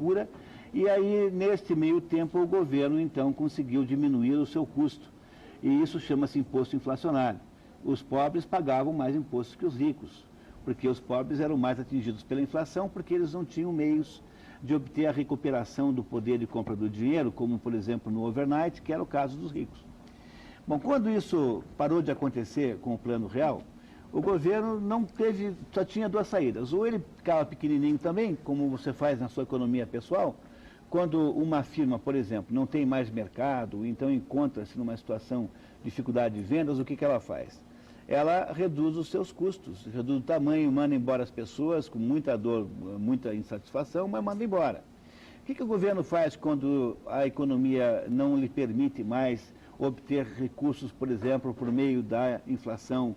procura, e aí, neste meio tempo, o governo, então, conseguiu diminuir o seu custo. E isso chama-se imposto inflacionário. Os pobres pagavam mais impostos que os ricos, porque os pobres eram mais atingidos pela inflação, porque eles não tinham meios de obter a recuperação do poder de compra do dinheiro, como, por exemplo, no overnight, que era o caso dos ricos. Bom, quando isso parou de acontecer com o Plano Real, o governo não teve, só tinha duas saídas. Ou ele ficava pequenininho também, como você faz na sua economia pessoal, quando uma firma, por exemplo, não tem mais mercado, então encontra-se numa situação de dificuldade de vendas, o que ela faz? Ela reduz os seus custos, reduz o tamanho, manda embora as pessoas com muita dor, muita insatisfação, mas manda embora. O que o governo faz quando a economia não lhe permite mais obter recursos, por exemplo, por meio da inflação,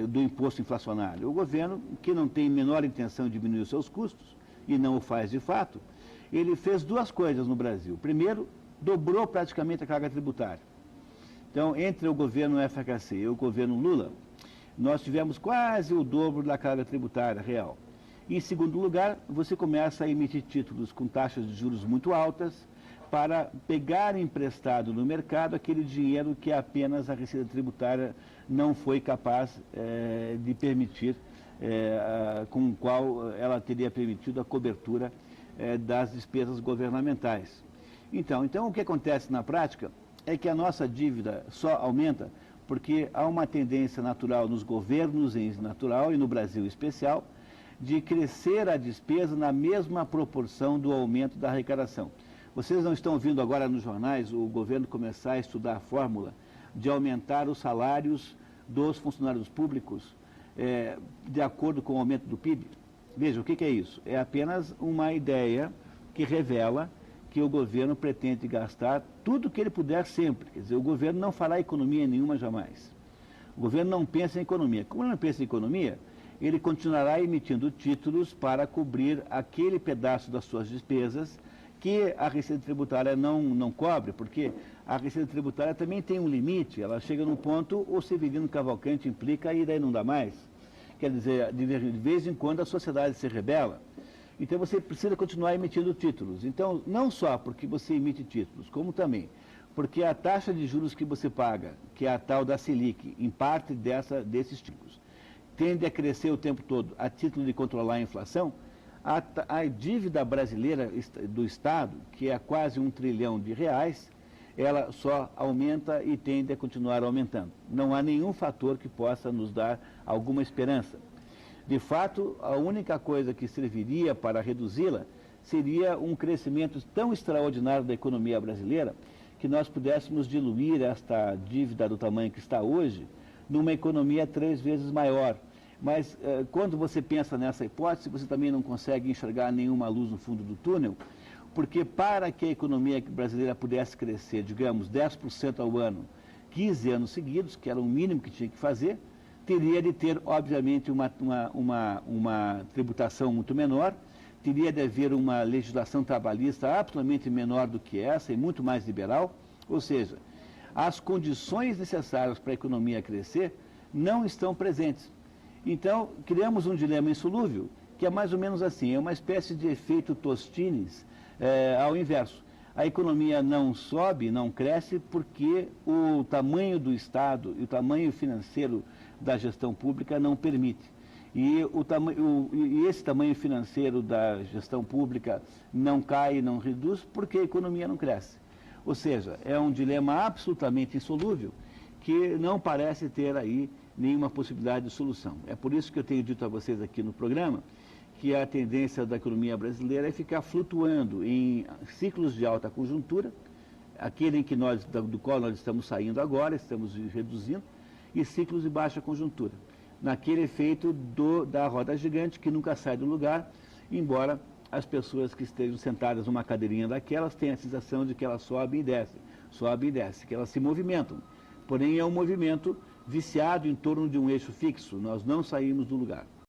do imposto inflacionário? O governo, que não tem menor intenção de diminuir os seus custos, e não o faz de fato, ele fez duas coisas no Brasil. Primeiro, dobrou praticamente a carga tributária. Então, entre o governo FHC e o governo Lula, nós tivemos quase o dobro da carga tributária real. Em segundo lugar, você começa a emitir títulos com taxas de juros muito altas para pegar emprestado no mercado aquele dinheiro que apenas a Receita Tributária não foi capaz de permitir, com o qual ela teria permitido a cobertura das despesas governamentais. Então, o que acontece na prática é que a nossa dívida só aumenta porque há uma tendência natural nos governos em natural e no Brasil em especial de crescer a despesa na mesma proporção do aumento da arrecadação. Vocês não estão vendo agora nos jornais o governo começar a estudar a fórmula de aumentar os salários dos funcionários públicos de acordo com o aumento do PIB? Veja, o que é isso? É apenas uma ideia que revela que o governo pretende gastar tudo o que ele puder sempre. Quer dizer, o governo não fará economia nenhuma jamais. O governo não pensa em economia. Como ele não pensa em economia, ele continuará emitindo títulos para cobrir aquele pedaço das suas despesas que a Receita Tributária não cobre, porque a Receita Tributária também tem um limite. Ela chega num ponto, o Severino Cavalcante implica e daí não dá mais. Quer dizer, de vez em quando a sociedade se rebela. Então você precisa continuar emitindo títulos. Então, não só porque você emite títulos, como também porque a taxa de juros que você paga, que é a tal da Selic, em parte desses títulos, tende a crescer o tempo todo a título de controlar a inflação. A dívida brasileira do Estado, que é quase R$ 1 trilhão, ela só aumenta e tende a continuar aumentando. Não há nenhum fator que possa nos dar alguma esperança. De fato, a única coisa que serviria para reduzi-la seria um crescimento tão extraordinário da economia brasileira que nós pudéssemos diluir esta dívida do tamanho que está hoje numa economia 3 vezes maior. Mas quando você pensa nessa hipótese, você também não consegue enxergar nenhuma luz no fundo do túnel, porque para que a economia brasileira pudesse crescer, digamos, 10% ao ano, 15 anos seguidos, que era o mínimo que tinha que fazer, teria de ter, obviamente, uma tributação muito menor, teria de haver uma legislação trabalhista absolutamente menor do que essa e muito mais liberal, ou seja, as condições necessárias para a economia crescer não estão presentes. Então, criamos um dilema insolúvel, que é mais ou menos assim, é uma espécie de efeito Tostines ao inverso. A economia não sobe, não cresce, porque o tamanho do Estado e o tamanho financeiro da gestão pública não permite. E esse tamanho financeiro da gestão pública não cai, não reduz, porque a economia não cresce. Ou seja, é um dilema absolutamente insolúvel, que não parece ter aí nenhuma possibilidade de solução. É por isso que eu tenho dito a vocês aqui no programa que a tendência da economia brasileira é ficar flutuando em ciclos de alta conjuntura, aquele em que do qual nós estamos saindo agora, estamos reduzindo, e ciclos de baixa conjuntura, naquele efeito da roda gigante que nunca sai do lugar, embora as pessoas que estejam sentadas numa cadeirinha daquelas tenham a sensação de que elas sobem e descem, que elas se movimentam. Porém, é um movimento viciado em torno de um eixo fixo, nós não saímos do lugar.